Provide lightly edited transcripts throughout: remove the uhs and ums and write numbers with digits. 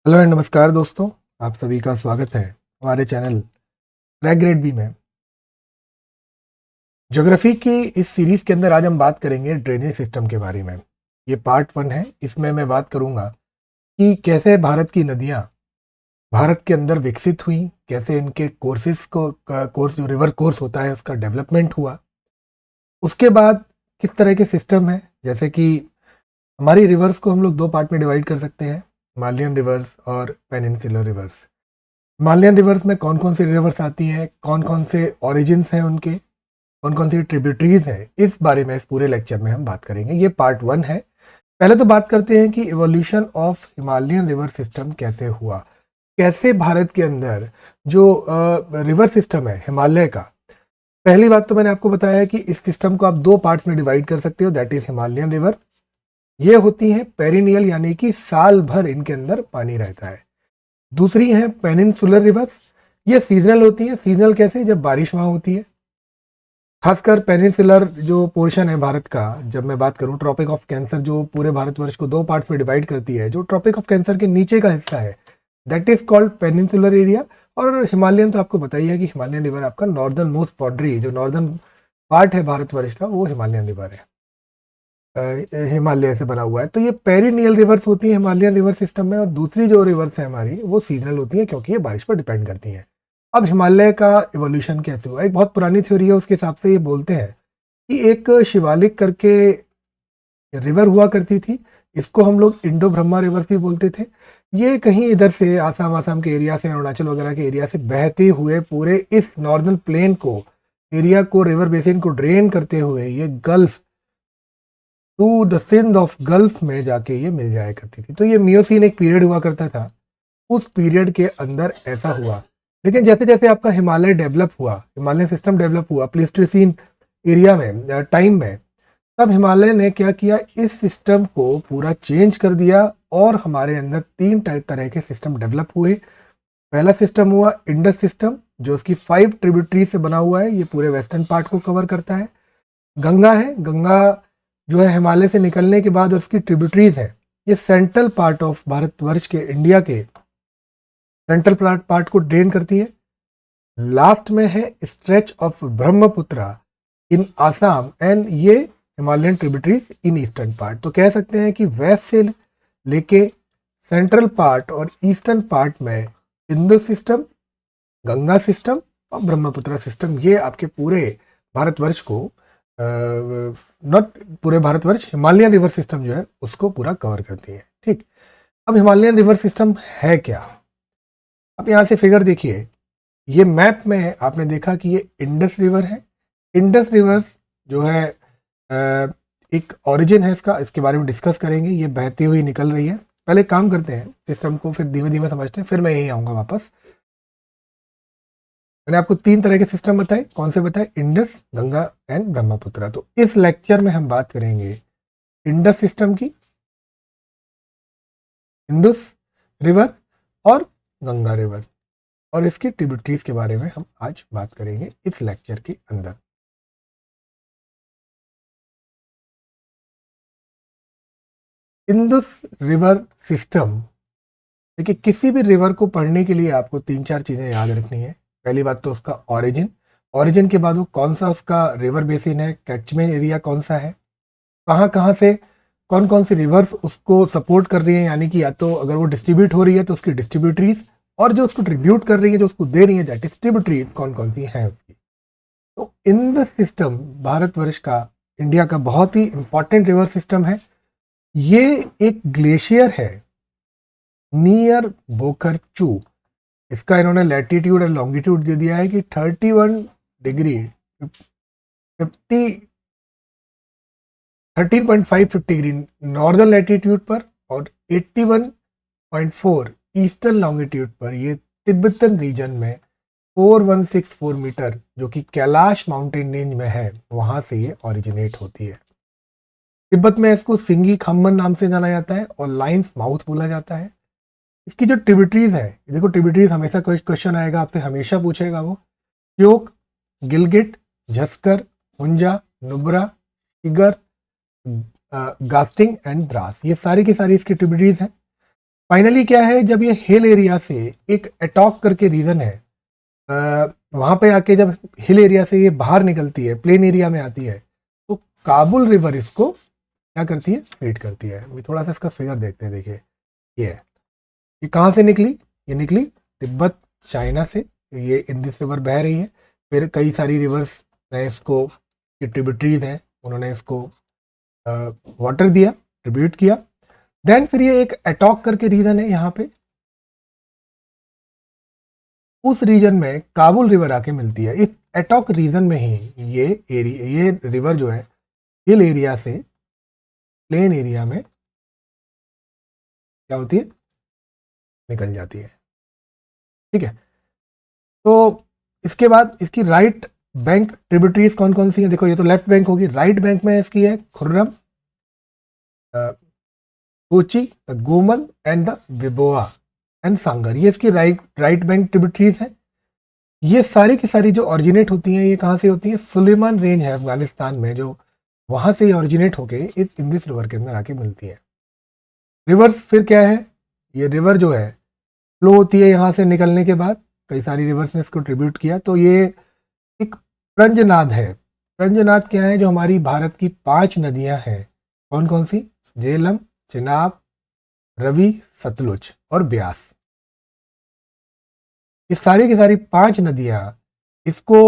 Hello and नमस्कार दोस्तों, आप सभी का स्वागत है हमारे चैनल क्रैक ग्रेड बी में। ज्योग्राफी की इस सीरीज के अंदर आज हम बात करेंगे ड्रेनेज सिस्टम के बारे में। ये पार्ट 1 है। इसमें मैं बात करूंगा कि कैसे भारत की नदियां भारत के अंदर विकसित हुई, कैसे इनके कोर्सेज का कोर्स जो रिवर कोर्स होता है उसका डेवलपमेंट हुआ। उसके बाद किस तरह के सिस्टम है, जैसे कि हमारी रिवर्स को हम लोग दो पार्ट में डिवाइड कर सकते हैं, हिमालयन रिवर्स और पेनिनसुलर रिवर्स। हिमालयन रिवर्स में कौन कौन सी रिवर्स आती हैं, कौन कौन से ओरिजिन्स हैं उनके, कौन कौन सी ट्रिब्यूटरीज हैं, इस बारे में इस पूरे लेक्चर में हम बात करेंगे। ये पार्ट 1 है। पहले तो बात करते हैं कि evolution of Himalayan river system कैसे हुआ, कैसे भारत के अंदर जो रिवर सिस्टम है हिमालय का। पहली बात तो मैंने आपको बताया है कि इस सिस्टम को आप दो पार्ट्स में डिवाइड कर सकते हो, दैट इज हिमालयन रिवर। ये होती हैं पेरिनियल, यानी कि साल भर इनके अंदर पानी रहता है। दूसरी है पेनिनसुलर रिवर्स। ये सीजनल होती है। सीजनल कैसे? जब बारिश वहाँ होती है। खासकर पेनिनसुलर जो पोर्शन है भारत का, जब मैं बात करूँ, ट्रॉपिक ऑफ कैंसर जो पूरे भारतवर्ष को दो पार्ट्स में डिवाइड करती है, जो ट्रॉपिक ऑफ कैंसर के नीचे का हिस्सा है, that is called peninsular area. और हिमालयन तो आपको बताइए कि हिमालयन रिवर आपका नॉर्दर्न मोस्ट बाउंड्री, जो नॉर्दर्न पार्ट है भारतवर्ष का, वो हिमालयन रिवर है, हिमालय से बना हुआ है। तो ये पेरिनियल रिवर्स होती है हिमालयन रिवर सिस्टम में। और दूसरी जो रिवर्स है हमारी, वो सीजनल होती है, क्योंकि ये बारिश पर डिपेंड करती हैं। अब हिमालय का इवोल्यूशन कैसे हुआ, एक बहुत पुरानी थ्योरी है, उसके हिसाब से ये बोलते हैं कि एक शिवालिक करके रिवर हुआ करती थी। इसको हम लोग इंडो ब्रह्मा रिवर भी बोलते थे। ये कहीं इधर से आसाम आसाम के एरिया से, अरुणाचल वगैरह के एरिया से बहते हुए पूरे इस नॉर्दर्न प्लेन को, एरिया को, रिवर बेसिन को ड्रेन करते हुए ये gulf to the Sindh of gulf में जाके ये मिल जाया करती थी। तो ये मियोसीन एक पीरियड हुआ करता था, उस पीरियड के अंदर ऐसा हुआ। लेकिन जैसे जैसे आपका हिमालय डेवलप हुआ, हिमालयन सिस्टम डेवलप हुआ प्लीस्टोसीन एरिया में, टाइम में, तब हिमालय ने क्या किया, इस सिस्टम को पूरा चेंज कर दिया और हमारे अंदर तीन तरह के सिस्टम डेवलप हुए। पहला सिस्टम हुआ इंडस सिस्टम, जो उसकी 5 ट्रिब्यूटरी से बना हुआ है। ये पूरे वेस्टर्न पार्ट को कवर करता है। गंगा है, गंगा जो है हिमालय से निकलने के बाद उसकी ट्रिब्यूटरीज है, ये सेंट्रल पार्ट ऑफ भारतवर्ष के, इंडिया के सेंट्रल पार्ट को ड्रेन करती है। लास्ट में है stretch of Brahmaputra in Assam, and ये Himalayan tributaries in eastern part. तो कह सकते हैं कि वेस्ट से लेके सेंट्रल पार्ट और ईस्टर्न पार्ट में इंडस सिस्टम, गंगा सिस्टम और ब्रह्मपुत्रा सिस्टम, ये आपके पूरे भारतवर्ष को, नॉट पूरे भारतवर्ष, हिमालयन रिवर सिस्टम जो है उसको पूरा कवर करती है। ठीक। अब हिमालयन रिवर सिस्टम है क्या? अब यहाँ से फिगर देखिए, ये मैप में आपने देखा कि ये इंडस रिवर है। इंडस रिवर्स जो है एक ओरिजिन है इसका, इसके बारे में डिस्कस करेंगे। ये बहती हुई निकल रही है। पहले काम करते हैं सिस्टम को, फिर धीमे धीमे समझते हैं, फिर मैं यहीं आऊँगा वापस। मैंने आपको 3 तरह के सिस्टम बताए। कौन से बताए? Indus, Ganga and Brahmaputra. तो इस लेक्चर में हम बात करेंगे इंडस सिस्टम की, इंडस रिवर और गंगा रिवर, और इसकी ट्रिब्यूटरीज के बारे में हम आज बात करेंगे इस लेक्चर के अंदर। इंडस रिवर सिस्टम, देखिए, किसी भी रिवर को पढ़ने के लिए आपको 3-4 चीजें याद रखनी है। पहली बात तो उसका ओरिजिन, ओरिजिन के बाद वो कौन सा उसका रिवर बेसिन है, कैचमेंट एरिया कौन सा है, कहाँ कहाँ से कौन कौन सी रिवर्स उसको सपोर्ट कर रही है, यानी कि या तो अगर वो डिस्ट्रीब्यूट हो रही है तो उसकी डिस्ट्रीब्यूटरीज, और जो उसको ट्रिब्यूट कर रही है, जो उसको दे रही है, दैट डिस्ट्रीब्यूटरीज कौन कौन सी है उसकी। तो इन द सिस्टम, भारतवर्ष का, इंडिया का बहुत ही इंपॉर्टेंट रिवर सिस्टम है। ये एक ग्लेशियर है नियर बोकरचू। इसका इन्होंने लैटिट्यूड और लॉन्गिट्यूड दे दिया है कि 31 डिग्री 50 13.550 डिग्री नॉर्दर्न लैटिट्यूड पर और 81.4 ईस्टर्न लॉन्गिट्यूड पर ये तिब्बतन रीजन में 4164 मीटर, जो कि कैलाश माउंटेन रेंज में है, वहां से ये ओरिजिनेट होती है। तिब्बत में इसको सिंगी खम्मन नाम से जाना जाता है और लाइन्स माउथ बोला जाता है। इसकी जो ट्रिब्यूटरीज है, देखो ट्रिब्यूटरीज हमेशा कोई क्वेश्चन आएगा आपसे, हमेशा पूछेगा वो, श्योक, गिलगिट, झस्कर, हुंजा, नुब्रा, इगर, गास्टिंग एंड द्रास, ये सारी की सारी इसकी ट्रिब्यूटरीज हैं। फाइनली क्या है, जब ये हिल एरिया से एक एटॉक करके रीजन है, वहां पे आके जब हिल एरिया से ये बाहर निकलती है, प्लेन एरिया में आती है, तो काबुल रिवर इसको क्या करती है, फीड करती है। अभी थोड़ा सा इसका फिगर देखते हैं। देखिए ये है, ये कहाँ से निकली, ये निकली तिब्बत चाइना से, ये इंदिस रिवर बह रही है। फिर कई सारी रिवर्स ने इसको, ये ट्रिब्यूटरीज हैं, उन्होंने इसको वाटर दिया, ट्रिब्यूट किया। देन फिर ये एक एटॉक करके रीजन है यहाँ पे, उस रीजन में काबुल रिवर आके मिलती है। इस एटॉक रीजन में ही ये एरिया, ये रिवर जो है हिल एरिया से प्लेन एरिया में क्या होती है, निकल जाती है। ठीक है, तो इसके बाद इसकी राइट बैंक ट्रिब्यूटरीज कौन कौन सी है, देखो ये तो लेफ्ट बैंक होगी, राइट बैंक में इसकी है Khurram, Tochi, the Gomal and the Viboa and Sangar, ये इसकी राइट बैंक ट्रिब्यूटरीज हैं। ये सारी की सारी जो ऑरिजिनेट होती हैं, ये कहाँ से होती हैं, सुलेमान रेंज है अफगानिस्तान में, जो वहां से ऑरिजिनेट होके इस इंदिस रिवर के अंदर आके मिलती है। रिवर्स फिर क्या है, ये रिवर जो है फ्लो होती है यहाँ से निकलने के बाद, कई सारी रिवर्स ने इसको ट्रिब्यूट किया, तो ये एक प्रंजनाद है। प्रंजनाद क्या है, जो हमारी भारत की 5 नदियां हैं, कौन कौन सी, झेलम, चिनाब, रवि, सतलुज और ब्यास, ये सारी की सारी 5 नदियां इसको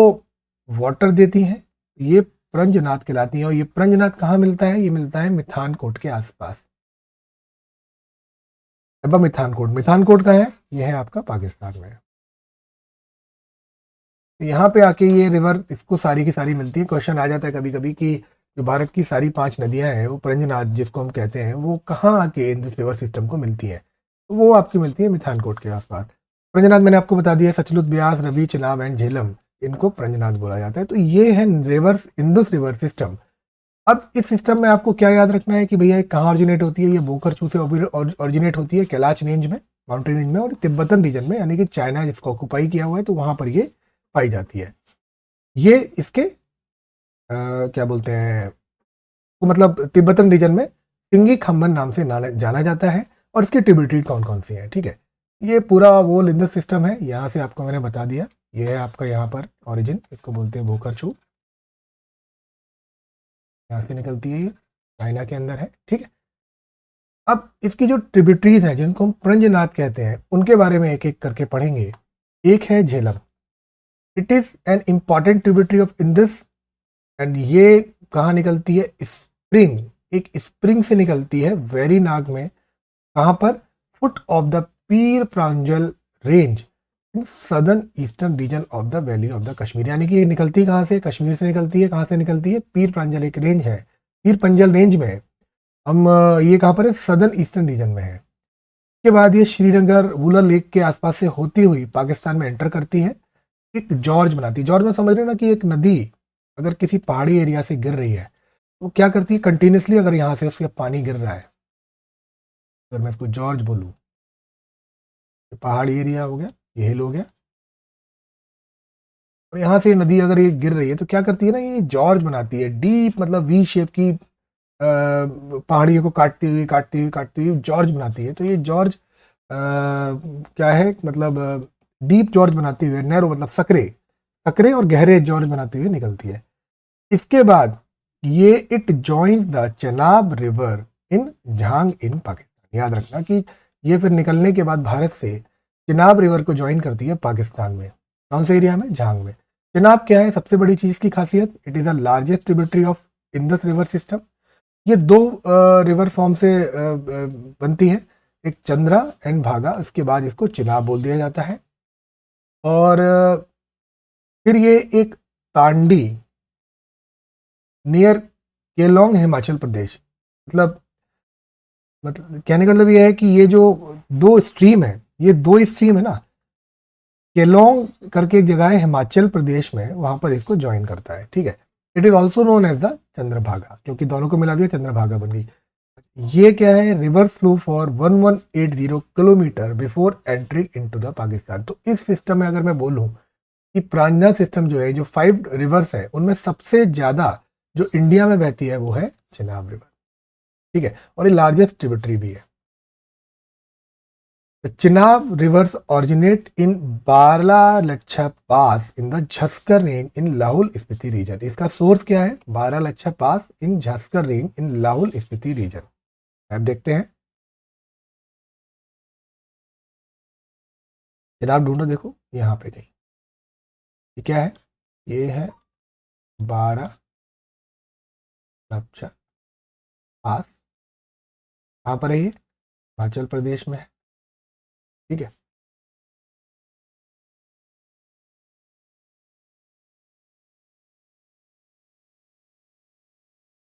वाटर देती हैं, ये प्रंजनाद कहलाती हैं। और ये प्रंजनाद कहाँ मिलता है, ये मिलता है मिथानकोट के आसपास। अब मिथानकोट, मिथानकोट का है, ये है आपका पाकिस्तान में। तो यहाँ पे आके ये रिवर इसको सारी की सारी मिलती है। क्वेश्चन आ जाता है कभी कभी कि जो भारत की सारी 5 नदियां हैं, वो प्रंजनाद जिसको हम कहते हैं, वो कहाँ आके इन रिवर सिस्टम को मिलती है, तो वो आपकी मिलती है मिथानकोट के आसपास। प्रंजनाद मैंने आपको बता दिया, सतलुज, ब्यास, रवि, चिनाब एंड झेलम, इनको प्रंजनाद बोला जाता है। तो ये है रिवर्स इंडस रिवर सिस्टम। अब इस सिस्टम में आपको क्या याद रखना है कि भैया ये कहाँ ऑरिजिनेट होती है, ये बोकरचू से ऑरिजिनेट होती है, कैलाश रेंज में, माउंटेन रेंज में, और तिब्बतन रीजन में, यानी कि चाइना जिसको ऑक्युपाई किया हुआ है, तो वहां पर ये पाई जाती है। ये इसके क्या बोलते हैं, तो मतलब तिब्बतन रीजन में सिंगी खम्बन नाम से जाना जाता है। और इसकी ट्रिब्यूटरी कौन कौन सी है, ठीक है, ये पूरा वो इंडस सिस्टम है। यहाँ से आपको मैंने बता दिया, ये है आपका यहाँ पर ओरिजिन, इसको बोलते हैं बोकरचू, यहाँ से निकलती है, ये चाइना के अंदर है। ठीक है, अब इसकी जो ट्रिब्यूटरीज हैं, जिनको हम प्रंजनाद कहते हैं, उनके बारे में एक एक करके पढ़ेंगे। एक है Jhelum, it is an important tributary of Indus, and ये कहाँ निकलती है, स्प्रिंग, एक स्प्रिंग से निकलती है वेरीनाग में, कहाँ पर, foot of the Pir Panjal range in southern eastern region of the valley of the Kashmir, यानी कि ये निकलती कहाँ से, कश्मीर से निकलती है। कहाँ से निकलती है, पीर प्रांजल एक रेंज है, पीर पंजल रेंज में है। हम ये कहाँ पर है, सदर्न ईस्टर्न रीजन में है। उसके बाद ये श्रीनगर वुलर लेक के आसपास से होती हुई पाकिस्तान में एंटर करती है, एक जॉर्ज बनाती है। जॉर्ज में समझ रहे हो ना, कि एक नदी अगर किसी पहाड़ी एरिया से गिर रही है, तो क्या करती है कंटिन्यूसली, अगर यहाँ से उसके पानी गिर रहा है, अगर मैं इसको जॉर्ज बोलूँ, पहाड़ी एरिया हो गया, ये हिल हो गया, और यहाँ से नदी अगर ये गिर रही है, तो क्या करती है ना, ये जॉर्ज बनाती है, डीप मतलब वी शेप की पहाड़ियों को काटती हुई काटती हुई काटती हुई जॉर्ज बनाती है। तो ये जॉर्ज क्या है, मतलब डीप जॉर्ज बनाती हुई, नैरो मतलब सकरे, सकरे और गहरे जॉर्ज बनाती हुई निकलती है। इसके बाद ये it joins the Chenab river in Jhang in Pakistan. याद रखना कि ये फिर निकलने के बाद भारत से चेनाब रिवर को ज्वाइन करती है पाकिस्तान में, कौन से एरिया में, झांग में। चेनाब क्या है, सबसे बड़ी चीज की खासियत, it is the largest tributary of Indus river system. ये 2 रिवर फॉर्म से बनती है, एक चंद्रा एंड भागा, इसके बाद इसको चिनाब बोल दिया जाता है। और फिर ये एक तांडी नियर केलोंग हिमाचल प्रदेश, मतलब कहने का मतलब ये है कि ये जो 2 स्ट्रीम है, ये 2 स्ट्रीम है ना, केलोंग करके एक जगह है हिमाचल प्रदेश में, वहां पर इसको ज्वाइन करता है। ठीक है, it is also known as the Chandrabhaga, क्योंकि दोनों को मिला दिया चंद्रभागा बन गई। ये क्या है, reverse flow for 1180 kilometre before entry into the Pakistan. तो इस सिस्टम में अगर मैं बोलूं कि प्रांजल सिस्टम जो है, जो 5 रिवर्स है, उनमें सबसे ज्यादा जो इंडिया में बहती है वो है चेनाब रिवर। ठीक है, और ये लार्जेस्ट ट्रिब्यूटरी भी है। Chenab rivers originate in Baralacha pass in the Zanskar range in Lahaul Spiti region. इसका सोर्स क्या है? Baralacha pass in Zanskar range in Lahaul Spiti region. आप देखते हैं, चेनाब ढूंढो, देखो यहाँ पे कहीं। ये क्या है? ये है बारालच्छा पास। कहाँ पर है ये? हिमाचल प्रदेश में है। ठीक है,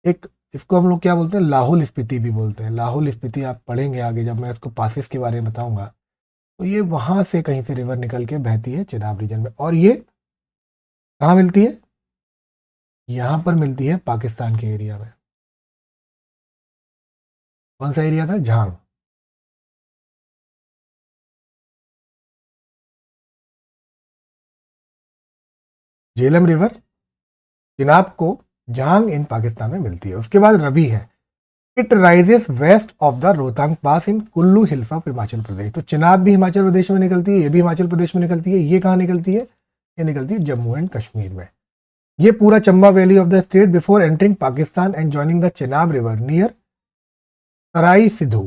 एक इसको हम लोग क्या बोलते हैं? लाहौल स्पीति भी बोलते हैं। लाहौल स्पीति आप पढ़ेंगे आगे जब मैं इसको पासेस के बारे में बताऊंगा। तो ये वहां से कहीं से रिवर निकल के बहती है चेनाब रीजन में, और ये कहाँ मिलती है? यहाँ पर मिलती है पाकिस्तान के एरिया में। कौन सा एरिया था? झांग। झेलम रिवर चिनाब को झांग इन पाकिस्तान में मिलती है। उसके बाद रवि है। It rises west of the Rohtang pass in Kullu hills of Himachal Pradesh. तो चिनाब भी हिमाचल प्रदेश में निकलती है, ये भी हिमाचल प्रदेश में निकलती है। ये कहाँ निकलती है? ये निकलती है जम्मू एंड कश्मीर में। ये पूरा Chamba valley of the state before entering Pakistan and joining the Chenab river near Sarai Sidhu.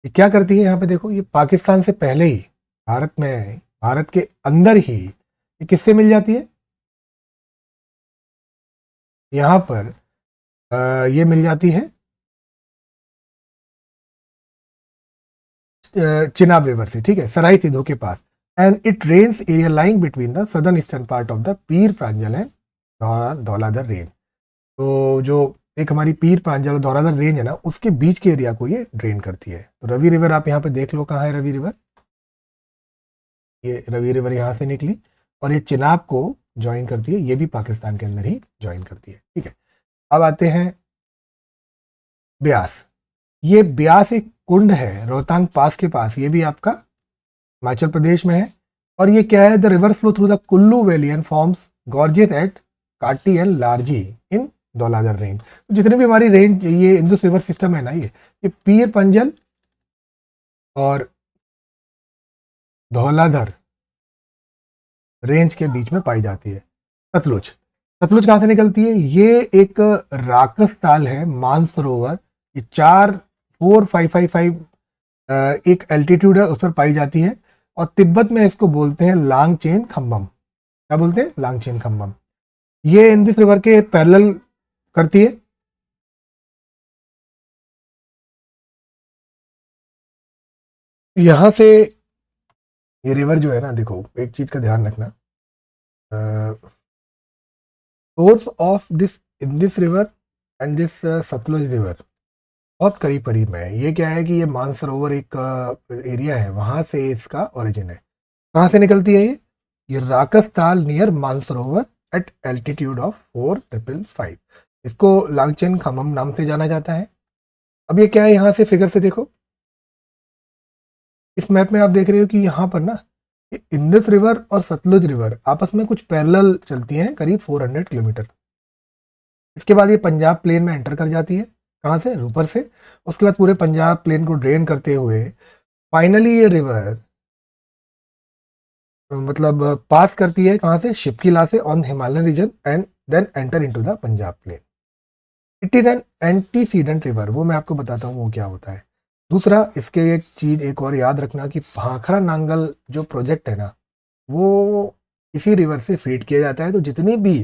ये क्या करती है? यहाँ पे देखो, ये पाकिस्तान से पहले ही भारत में, भारत के अंदर ही ये किससे मिल जाती है? यहाँ पर ये मिल जाती है चिनाब रिवर से। ठीक है, सराई सिद्धू के पास। And it range area lying between the southern eastern part of the Pir Panjal and Dhauladhar range. तो जो एक हमारी पीर प्रांजल धौलाधर रेंज है ना, उसके बीच के एरिया को ये ड्रेन करती है। तो रवि रिवर आप यहाँ पे देख लो, कहाँ है रवि रिवर? ये रवि रिवर यहाँ से निकली और ये चिनाब को ज्वाइन करती है। ये भी पाकिस्तान के अंदर ही ज्वाइन करती है। ठीक है, अब आते हैं ब्यास। ये ब्यास एक कुंड है रोहतांग पास के पास, ये भी आपका हिमाचल प्रदेश में है। और ये क्या है? The river flow through the Kullu valley and forms gorges at Kati and Larji in Dhauladhar range. तो जितने भी हमारी रेंज, ये इंदुस रिवर सिस्टम है ना, ये पीर पंजल और धौलाधर रेंज के बीच में पाई जाती है। सतलुज, सतलुज कहाँ से निकलती है? ये एक राकस ताल है, मानसरोवर। ये 4,555 एक एल्टीट्यूड है, उस पर पाई जाती है। और तिब्बत में इसको बोलते हैं लांगचेन खम्बम। क्या बोलते हैं? लांगचेन खम्बम। ये इंदिस रिवर के पैरेलल करती है। यहाँ से ये रिवर जो है ना, देखो एक चीज का ध्यान रखना, source of this Indus river and this Sutlej river बहुत करीब करीब में है। ये क्या है कि ये मानसरोवर एक एरिया है, वहां से इसका ओरिजिन है। कहाँ से निकलती है ये Rakas Tal near Mansarovar at altitude of 4,555। इसको लांगचेन खमम नाम से जाना जाता है। अब ये क्या है? यहाँ से फिगर से देखो, इस मैप में आप देख रहे हो कि यहाँ पर ना ये इंदस रिवर और सतलुज रिवर आपस में कुछ पैरेलल चलती हैं, करीब 400 किलोमीटर। इसके बाद ये पंजाब प्लेन में एंटर कर जाती है। कहाँ से? ऊपर से। उसके बाद पूरे पंजाब प्लेन को ड्रेन करते हुए फाइनली ये रिवर मतलब पास करती है कहाँ से? शिपकिला से on Himalayan region and then enter into the Punjab plain. It is an antecedent river. वो मैं आपको बताता हूँ वो क्या होता है। दूसरा, इसके एक चीज एक और याद रखना कि भाखड़ा नांगल जो प्रोजेक्ट है ना, वो इसी रिवर से फीड किया जाता है। तो जितनी भी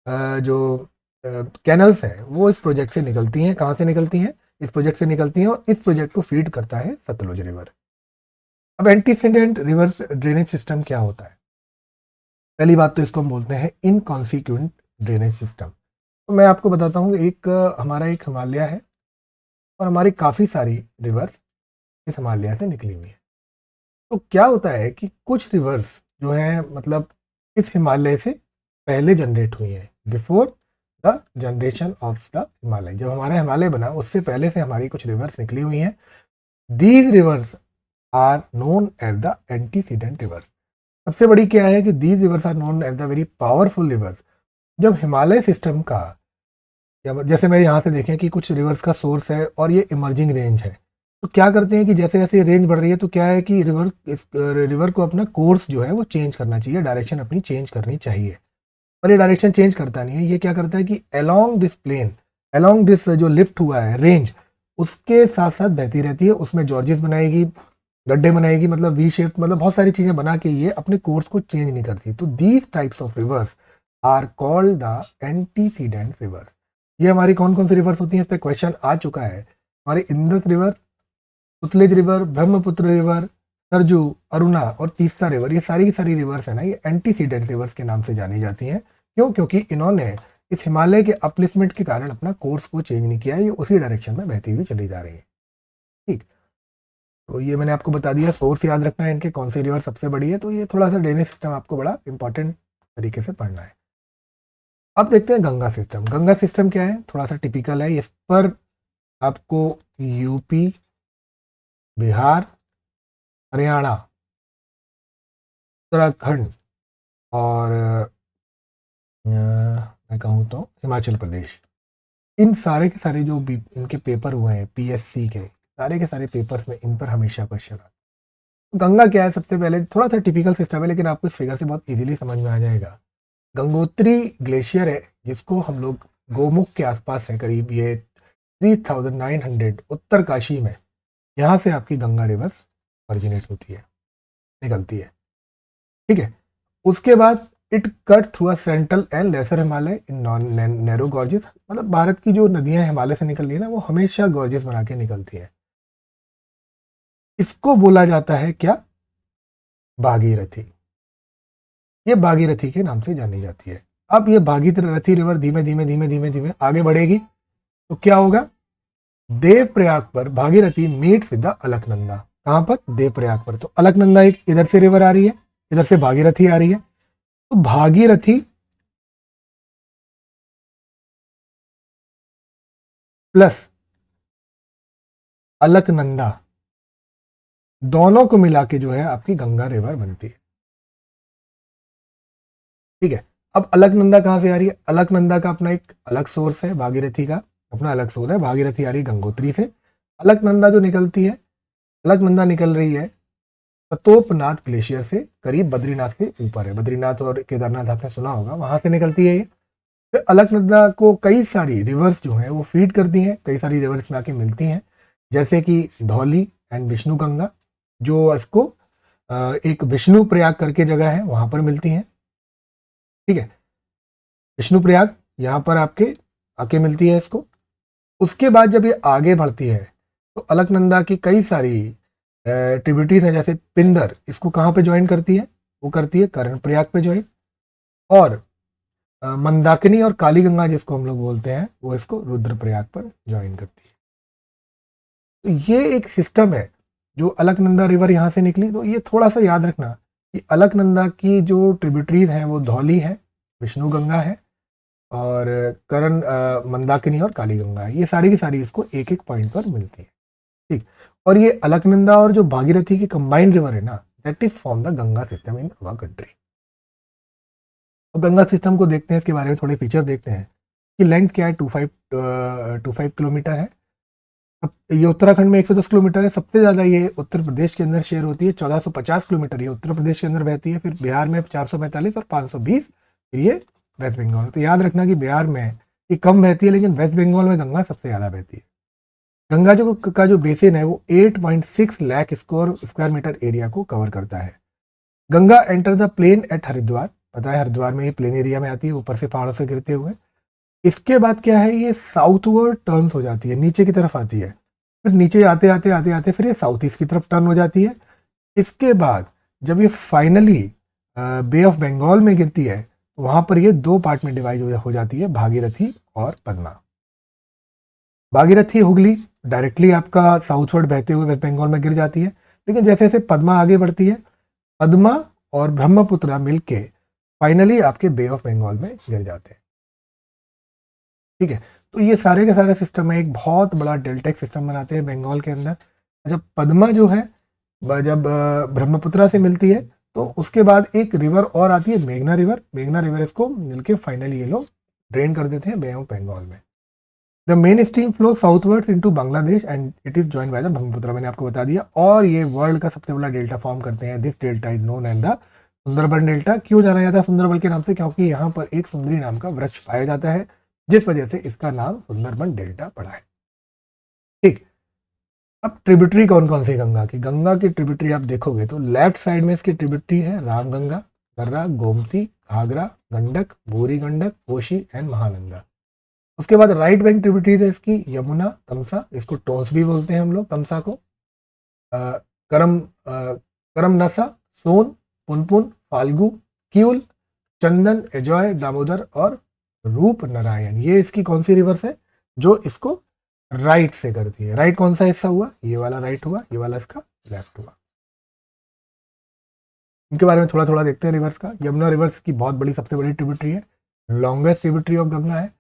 जो कैनल्स हैं वो इस प्रोजेक्ट से निकलती हैं। कहाँ से निकलती हैं? इस प्रोजेक्ट से निकलती हैं, और इस प्रोजेक्ट को फीड करता है सतलुज रिवर। अब एंटीसीडेंट रिवर्स ड्रेनेज सिस्टम क्या होता है? पहली बात तो इसको हम बोलते हैं इनकॉन्सिक्वेंट ड्रेनेज सिस्टम। तो मैं आपको बताता हूँ, एक हमारा एक हिमालय है और हमारी काफ़ी सारी रिवर्स इस हिमालय से निकली हुई है। तो क्या होता है कि कुछ रिवर्स जो हैं मतलब इस हिमालय से पहले जनरेट हुई हैं, before the generation of the Himalaya. जब हमारा हिमालय बना उससे पहले से हमारी कुछ रिवर्स निकली हुई हैं। These rivers are known as the antecedent rivers. सबसे बड़ी क्या है कि these rivers are known as the very powerful rivers. जब हिमालय सिस्टम का, जैसे मैं यहाँ से देखें कि कुछ रिवर्स का सोर्स है और ये इमर्जिंग रेंज है, तो क्या करते हैं कि जैसे जैसे रेंज बढ़ रही है तो क्या है कि रिवर को अपना कोर्स जो है वो चेंज करना चाहिए, डायरेक्शन अपनी चेंज करनी चाहिए। पर ये डायरेक्शन चेंज करता नहीं है, ये क्या करता है कि along this plain, along this जो लिफ्ट हुआ है रेंज, उसके साथ साथ बहती रहती है, उसमें जॉर्जेस बनाएगी, गड्ढे बनाएगी, मतलब वी शेप, मतलब बहुत सारी चीजें बना के ये अपने कोर्स को चेंज नहीं करती। तो these types of rivers are called the antecedent rivers. ये हमारी कौन कौन सी रिवर्स होती हैं, इस पर क्वेश्चन आ चुका है। हमारी Indus river, Sutlej river, Brahmaputra river, Sarju, Aruna और तीस्ता रिवर, ये सारी की सारी रिवर्स है ना, ये एंटीसीडेंट रिवर्स के नाम से जानी जाती हैं। क्यों? क्योंकि इन्होंने इस हिमालय के अपलिफ्टमेंट के कारण अपना कोर्स को चेंज नहीं किया है, ये उसी डायरेक्शन में बहती हुई चली जा रही है। ठीक, तो ये मैंने आपको बता दिया, सोर्स याद रखना है इनके, कौन सी रिवर सबसे बड़ी है। तो ये थोड़ा सा ड्रेनेज सिस्टम आपको बड़ा इंपॉर्टेंट तरीके से पढ़ना है। अब देखते हैं गंगा सिस्टम। गंगा सिस्टम क्या है, थोड़ा सा टिपिकल है। इस पर आपको यूपी, बिहार, हरियाणा, उत्तराखंड और मैं कहूँ तो हिमाचल प्रदेश, इन सारे के सारे जो भी इनके पेपर हुए हैं पीएससी के सारे पेपर्स में इन पर हमेशा क्वेश्चन आता है। गंगा क्या है, सबसे पहले थोड़ा सा टिपिकल सिस्टम है, लेकिन आपको इस फिगर से बहुत इजीली समझ में आ जाएगा। गंगोत्री ग्लेशियर है, जिसको हम लोग गोमुख के आसपास है करीब, ये 3900 उत्तरकाशी में, यहाँ से आपकी गंगा रिवर्स ऑरिजिनेट होती है, निकलती है। ठीक है, उसके बाद it cut through a central and lesser Himalaya in non narrow gorges. मतलब भारत की जो नदियां हिमालय से निकल रही है ना, वो हमेशा गॉर्जेस बना के निकलती है। इसको बोला जाता है क्या, भागीरथी। ये भागीरथी के नाम से जानी जाती है। अब ये भागीरथी रिवर धीमे धीमे धीमे धीमे धीमे आगे बढ़ेगी, तो क्या होगा, देवप्रयाग पर Bhagirathi meets with the Alaknanda. कहां पर, देवप्रयाग पर। तो अलकनंदा एक इधर से रिवर आ रही है, इधर से भागीरथी आ रही है, तो भागीरथी प्लस अलकनंदा दोनों को मिला के जो है आपकी गंगा रिवर बनती है। ठीक है, अब अलकनंदा कहां से आ रही है, अलकनंदा का अपना एक अलग सोर्स है, भागीरथी का अपना अलग सोर्स है। भागीरथी आ रही है गंगोत्री से। अलकनंदा जो निकलती है, अलकनंदा निकल रही है सतोपनाथ ग्लेशियर से, करीब बद्रीनाथ के ऊपर है। बद्रीनाथ और केदारनाथ आपने सुना होगा, वहां से निकलती है ये। फिर अलकनंदा को कई सारी रिवर्स जो है वो फीड करती हैं, कई सारी रिवर्स में आके मिलती हैं, जैसे कि धौली एंड विष्णु गंगा, जो इसको एक विष्णु प्रयाग करके जगह है, वहां पर मिलती हैं। ठीक है, विष्णु प्रयाग यहाँ पर आपके आके मिलती है इसको। उसके बाद जब ये आगे बढ़ती है तो अलकनंदा की कई सारी ट्रिब्यूटरीज हैं, जैसे पिंदर, इसको कहाँ पे ज्वाइन करती है, वो करती है कर्ण प्रयाग पे ज्वाइन। और मंदाकिनी और काली गंगा जिसको हम लोग बोलते हैं, वो इसको रुद्रप्रयाग पर ज्वाइन करती है। तो ये एक सिस्टम है, जो अलकनंदा रिवर यहाँ से निकली। तो ये थोड़ा सा याद रखना कि अलकनंदा की जो ट्रिब्यूटरीज हैं वो धौली है, विष्णु गंगा है, और करण, मंदाकिनी और काली गंगा है। ये सारी की सारी इसको एक एक पॉइंट पर मिलती है। ठीक, और ये अलकनंदा और जो भागीरथी की कंबाइंड रिवर है ना, that is form the Ganga system in our country. अब गंगा सिस्टम को देखते हैं, इसके बारे में थोड़े फीचर देखते हैं कि लेंथ क्या है, 25 किलोमीटर है। अब ये उत्तराखंड में 110 किलोमीटर है, सबसे ज़्यादा ये उत्तर प्रदेश के अंदर शेयर होती है, 1450 किलोमीटर ये उत्तर प्रदेश के अंदर बहती है। फिर बिहार में 445 और 520, फिर ये वेस्ट बंगाल। तो याद रखना कि बिहार में ये कम बहती है, लेकिन वेस्ट बंगाल में गंगा सबसे ज़्यादा बहती है। गंगा जो का जो बेसिन है वो 8.6 लाख स्क्वायर मीटर एरिया को कवर करता है। Ganga enter the plain at Haridwar, पता है हरिद्वार में ये प्लेन एरिया में आती है, ऊपर से पहाड़ों से गिरते हुए। इसके बाद क्या है, ये साउथवर्ड टर्न्स हो जाती है, नीचे की तरफ आती है। फिर नीचे आते आते आते आते फिर ये साउथ ईस्ट की तरफ टर्न हो जाती है। इसके बाद जब ये फाइनली बे ऑफ बंगाल में गिरती है, तो वहां पर ये दो पार्ट में डिवाइड हो जाती है, भागीरथी और पद्मा। भागीरथी हुगली डायरेक्टली आपका साउथवर्ड बहते हुए वेस्ट बंगाल में गिर जाती है, लेकिन जैसे जैसे पद्मा आगे बढ़ती है, पद्मा और ब्रह्मपुत्र मिलके फाइनली आपके बे ऑफ बंगाल में गिर जाते हैं। ठीक है, तो ये सारे के सारे सिस्टम है, एक बहुत बड़ा डेल्टेक सिस्टम बनाते हैं बंगाल के अंदर। जब पद्मा जो है, जब ब्रह्मपुत्र से मिलती है, तो उसके बाद एक रिवर और आती है, मेघना रिवर। मेघना रिवर इसको मिलके फाइनली ये लोग ड्रेन कर देते हैं बे ऑफ बंगाल में। The main stream flow southwards into Bangladesh and it is joined by the Brahmaputra, मैंने आपको बता दिया। और ये वर्ल्ड का सबसे बड़ा डेल्टा फॉर्म करते हैं। This delta is known as the Sundarban delta. क्यों जाना जाता है सुंदरबन के नाम से? क्योंकि यहाँ पर एक सुंदरी नाम का वृक्ष पाया जाता है, जिस वजह से इसका नाम सुंदरबन डेल्टा पड़ा है। ठीक, अब ट्रिब्यूटरी कौन कौन सी गंगा की? गंगा की ट्रिब्यूटरी आप देखोगे तो लेफ्ट साइड में इसकी ट्रिब्यूटरी है रामगंगा, गर्रा, गोमती, घाघरा, गंडक, भूरी गंडक, कोशी एंड महानंदा। उसके बाद राइट बैंक ट्रिब्यूटरीज है इसकी यमुना, तमसा, इसको टोंस भी बोलते हैं हम लोग तमसा को, करम करम नसा, सोन, पुनपुन, फाल्गु, क्यूल, चंदन, एजॉय, दामोदर और रूप नारायण। ये इसकी कौन सी रिवर्स है जो इसको राइट से करती है? राइट कौन सा हिस्सा हुआ? ये वाला राइट हुआ, ये वाला इसका लेफ्ट हुआ। इनके बारे में थोड़ा थोड़ा देखते हैं रिवर्स का। यमुना रिवर्स की बहुत बड़ी, सबसे बड़ी ट्रिब्यूटरी है, लॉन्गेस्ट ट्रिब्यूटरी ऑफ गंगा है,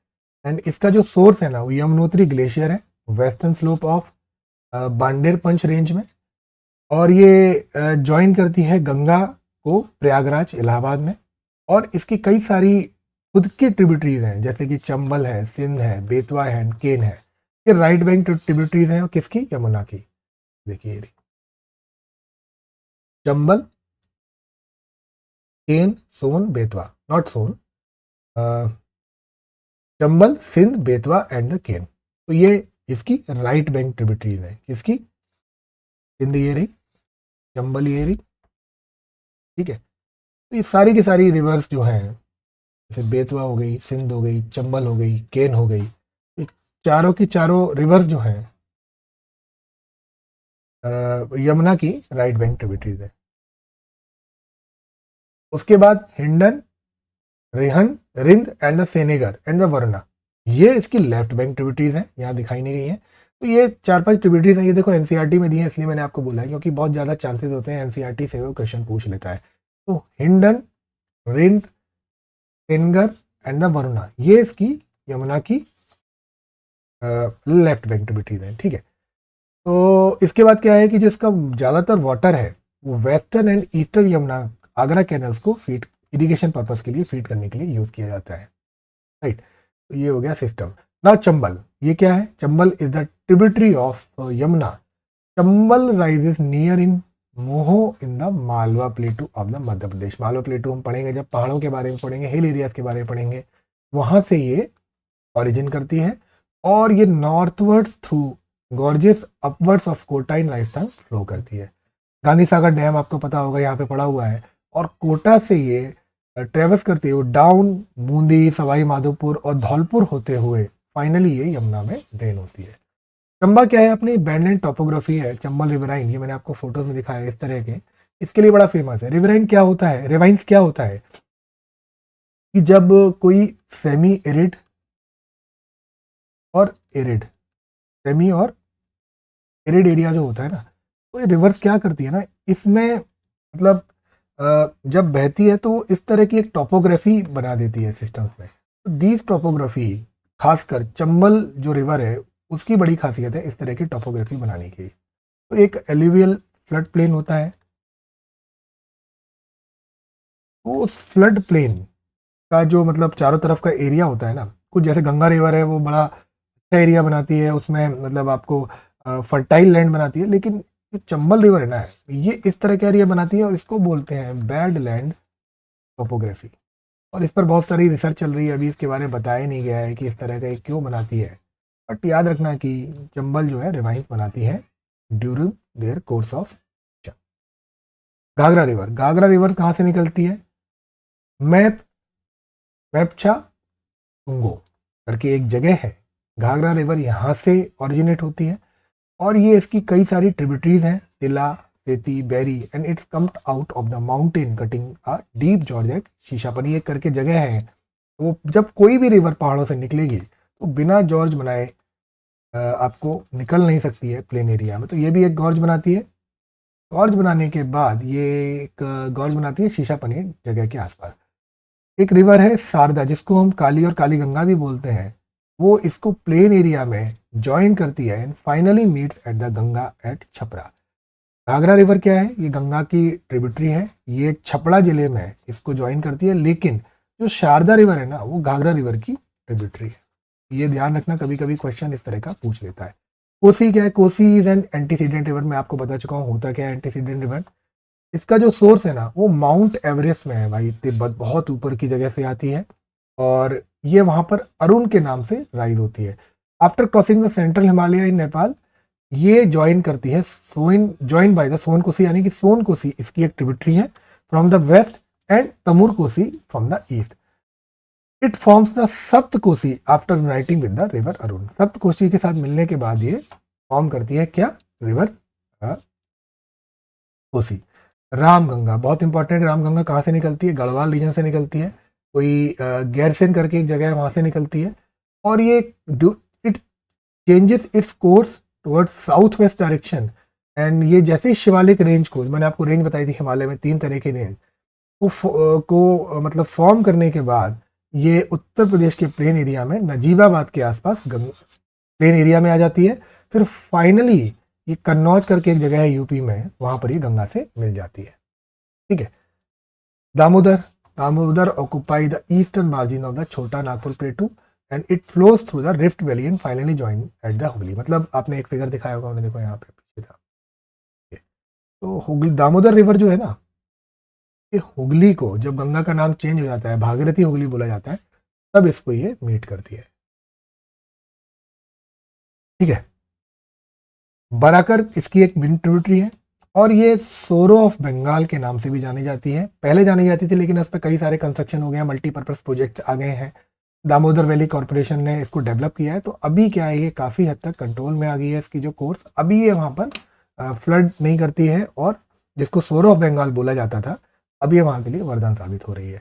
एंड इसका जो सोर्स है ना वो यमुनोत्री ग्लेशियर है, वेस्टर्न स्लोप ऑफ बांडेर पंच रेंज में। और ये ज्वाइन करती है गंगा को प्रयागराज इलाहाबाद में। और इसकी कई सारी खुद की ट्रिब्यूटरीज हैं, जैसे कि चंबल है, सिंध है, बेतवा है, केन है। ये राइट बैंक ट्रिब्यूटरीज हैं, और किसकी? यमुना की। देखिए Chambal, Ken, Son, Betwa, not Son, Chambal, Sindh, Betwa and the Ken. तो ये इसकी राइट बैंक ट्रिब्यूटरीज है। किसकी? सिंध ये रही, चंबल ये रही, ठीक है। तो ये सारी की सारी रिवर्स जो हैं, जैसे बेतवा हो गई, सिंध हो गई, चंबल हो गई, केन हो गई, ये चारों की चारों रिवर्स जो हैं यमुना की राइट बैंक ट्रिब्यूटरीज है। उसके बाद हिंडन, रेहन, Rind and the Sengar and the Varuna, ये इसकी लेफ्ट बैंक ट्रिब्यूटरीज हैं, यहाँ दिखाई नहीं गई हैं। तो ये 4-5 ट्रिब्यूटरीज हैं। ये देखो एनसीईआरटी में दी है, इसलिए मैंने आपको बोला है, क्योंकि बहुत ज़्यादा चांसेस होते हैं एनसीईआरटी से वो क्वेश्चन पूछ लेता है। तो हिंडन, रिंद, सेनगर एंड द वरुणा, ये इसकी यमुना की लेफ्ट बैंक ट्रिब्यूटरीज हैं, ठीक है। तो इसके बाद क्या है कि जो इसका ज़्यादातर वाटर है वो western and eastern Yamuna Agra canals को फीड, इरिगेशन पर्पस के लिए फीड करने के लिए यूज़ किया जाता है, राइट। तो ये हो गया सिस्टम। नाउ चंबल, ये क्या है? Chambal is the tributary of Yamuna. Chambal rises near in Mhow in the Malwa plateau of the Madhya Pradesh. Malwa plateau हम पढ़ेंगे जब पहाड़ों के बारे में पढ़ेंगे, हिल एरियाज के बारे में पढ़ेंगे, वहाँ से ये ऑरिजिन करती है। और ये northwards through gorges upwards of Kota in limestone flow करती है। गांधी सागर डैम आपको पता होगा, यहाँ पे पड़ा हुआ है। और कोटा से ये ट्रेवल्स करते हुए डाउन बूंदी, सवाई माधोपुर और धौलपुर होते हुए फाइनली ये यमुना में ड्रेन होती है। चंबा क्या है? अपनी बैंडलैंड टोपोग्राफी है। चंबल रिवराइन, ये मैंने आपको फोटोज में दिखाया है इस तरह के, इसके लिए बड़ा फेमस है। रिवराइन क्या होता है? रिवाइंस क्या होता है कि जब कोई सेमी एरिड और एरिड, सेमी और एरिड एरिया जो होता है ना, तो ये रिवर्स क्या करती है ना, इसमें मतलब जब बहती है तो इस तरह की एक टोपोग्राफी बना देती है सिस्टम्स में। तो दीज टोपोग्राफी, खासकर चंबल जो रिवर है उसकी बड़ी खासियत है इस तरह की टोपोग्राफी बनाने की। तो एक एल्यूवियल फ्लड प्लेन होता है, वो फ्लड प्लेन का जो मतलब चारों तरफ का एरिया होता है ना, कुछ जैसे गंगा रिवर है वो बड़ा अच्छा एरिया बनाती है, उसमें मतलब आपको फर्टाइल लैंड बनाती है। लेकिन जो चंबल रिवर है ना, ये इस तरह का एरिया बनाती है और इसको बोलते हैं बैड लैंड टोपोग्राफी। और इस पर बहुत सारी रिसर्च चल रही है, अभी इसके बारे में बताया नहीं गया है कि इस तरह का ये क्यों बनाती है। बट याद रखना कि चंबल जो है रिवाइंस बनाती है during their course of. Ghaghra river, Ghaghra river कहाँ से निकलती है? मैपछा तुंगो करके एक जगह है, घाघरा रिवर यहाँ से ओरिजिनेट होती है। और ये इसकी कई सारी ट्रिब्यूटरीज हैं, Tila, Seti, Beri and it's comed out of the mountain cutting a deep gorge at Shishapani एक करके जगह है। वो जब कोई भी रिवर पहाड़ों से निकलेगी तो बिना जॉर्ज बनाए आपको निकल नहीं सकती है प्लेन एरिया में। तो ये भी एक गॉर्ज बनाती है। गॉर्ज बनाने के बाद ये एक गॉर्ज बनाती है शीशापनी जगह के आसपास। एक रिवर है शारदा, जिसको हम काली और काली गंगा भी बोलते हैं, वो इसको प्लेन एरिया में ज्वाइन करती है and finally meets at the Ganga at Chhapra. Ghaghra river क्या है? ये गंगा की ट्रिब्यूटरी है, ये छपरा जिले में इसको ज्वाइन करती है। लेकिन जो शारदा रिवर है ना, वो घाघरा रिवर की ट्रिब्यूटरी है। ये ध्यान रखना, कभी कभी क्वेश्चन इस तरह का पूछ लेता है। कोसी क्या है? Kosi is an antecedent river. मैं आपको बता चुका हूँ होता क्या है एंटीसीडेंट रिवर। इसका जो सोर्स है ना वो माउंट एवरेस्ट में है भाई, तिब्बत बहुत ऊपर की जगह से आती है और ये वहां पर अरुण के नाम से राइज होती है। After crossing the central Himalaya in Nepal, ये ज्वाइन करती है join by the Sun Kosi, यानी कि सोन कोसी इसकी एक ट्रिब्यूटरी है from the west and Tamur Kosi from the east. It forms the Sapta Kosi after uniting with the river Arun. Sapta Kosi के साथ मिलने के बाद ये फॉर्म करती है क्या? रिवर कोसी। रामगंगा बहुत इंपॉर्टेंट। रामगंगा कहाँ से निकलती है? गढ़वाल रीजन से निकलती है, कोई गैरसेन करके एक जगह है वहां से निकलती है और ये it changes its course towards south west direction. And ये जैसे शिवालिक रेंज को, मैंने आपको रेंज बताई थी हिमालय में 3 तरह की रेंज को मतलब फॉर्म करने के बाद ये उत्तर प्रदेश के प्लेन एरिया में नजीबाबाद के आसपास प्लेन एरिया में आ जाती है। फिर फाइनली ये कन्नौज करके एक जगह है यूपी में, वहां पर ये गंगा से मिल जाती है। ठीक है। Damodar occupy the eastern margin of the Chota Nagpur plateau and it flows through the rift valley and finally join at the Hooghly. मतलब आपने एक फिगर दिखाया होगा, देखो यहाँ पे पीछे था। तो हुगली दामोदर रिवर जो है ना, ये हुगली को जब गंगा का नाम चेंज हो जाता है, भागीरथी हुगली बोला जाता है, तब इसको ये मीट करती है। ठीक है। बराकर इसकी एक मिनी ट्रिब्यूटरी है और ये सोरो ऑफ बंगाल के नाम से भी जानी जाती है। पहले जानी जाती थी लेकिन इस पर कई सारे कंस्ट्रक्शन हो गए हैं, मल्टीपर्पज प्रोजेक्ट्स आ गए हैं, दामोदर वैली कॉरपोरेशन ने इसको डेवलप किया है। तो अभी क्या है, ये काफ़ी हद तक कंट्रोल में आ गई है इसकी जो कोर्स। अभी ये वहाँ पर फ्लड नहीं करती है और जिसको सोरो ऑफ बंगाल बोला जाता था, अब ये वहाँ के लिए वरदान साबित हो रही है।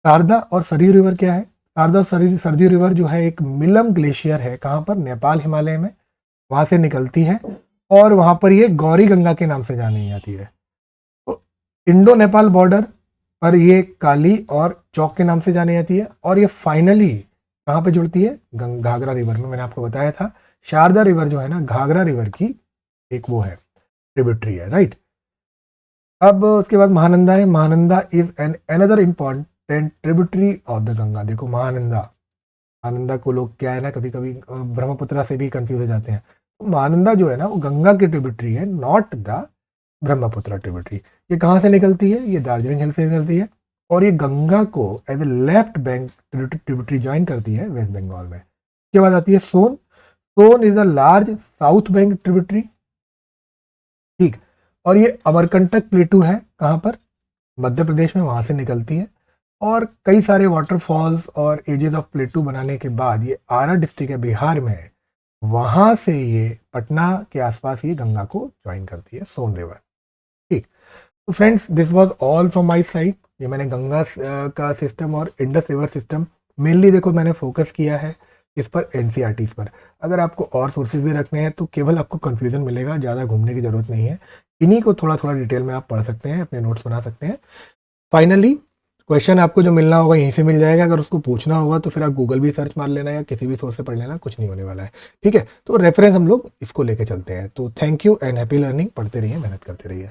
शारदा और सरयू रिवर क्या है? शारदा और सरयू रिवर जो है एक मिलम ग्लेशियर है, कहाँ पर? नेपाल हिमालय में, वहां से निकलती है और वहां पर ये गौरी गंगा के नाम से जानी जाती है। तो इंडो नेपाल बॉर्डर पर ये काली और चौक के नाम से जानी जाती है और ये फाइनली कहाँ पे जुड़ती है? घाघरा रिवर में। मैंने आपको बताया था शारदा रिवर जो है ना, घाघरा रिवर की एक वो है, ट्रिब्यूटरी है, राइट। अब उसके बाद महानंदा है। Mahananda is an another important tributary of the Ganga. देखो महानंदा को लोग क्या है ना, कभी कभी ब्रह्मपुत्रा से भी कंफ्यूज हो जाते हैं। महानंदा जो है ना वो गंगा की ट्रिब्यूटरी है, नॉट द ब्रह्मपुत्र ट्रिब्यूटरी। ये कहाँ से निकलती है? ये दार्जिलिंग हिल से निकलती है और ये गंगा को as a left bank tributary join करती है वेस्ट बंगाल में। उसके बाद आती है Son. Son is a large south bank tributary. ठीक। और ये अमरकंटक प्लेटू है, कहाँ पर? मध्य प्रदेश में, वहां से निकलती है और कई सारे वाटरफॉल्स और एजेस ऑफ प्लेटू बनाने के बाद ये आरा डिस्ट्रिक्ट है बिहार में, वहां से ये पटना के आसपास ये गंगा को ज्वाइन करती है, सोन रिवर। ठीक। तो friends, this was all from my side. ये मैंने गंगा का सिस्टम और इंडस रिवर सिस्टम मेनली देखो मैंने फोकस किया है इस पर, एनसीईआरटीज पर। अगर आपको और सोर्सेज भी रखने हैं तो केवल आपको कंफ्यूजन मिलेगा, ज़्यादा घूमने की जरूरत नहीं है। इन्हीं को थोड़ा थोड़ा डिटेल में आप पढ़ सकते हैं, अपने नोट्स बना सकते हैं। फाइनली क्वेश्चन आपको जो मिलना होगा यहीं से मिल जाएगा। अगर उसको पूछना होगा तो फिर आप गूगल भी सर्च मार लेना या किसी भी सोर्स से पढ़ लेना, कुछ नहीं होने वाला है। ठीक है। तो रेफरेंस हम लोग इसको लेके चलते हैं। तो thank you and happy learning. पढ़ते रहिए, मेहनत करते रहिए।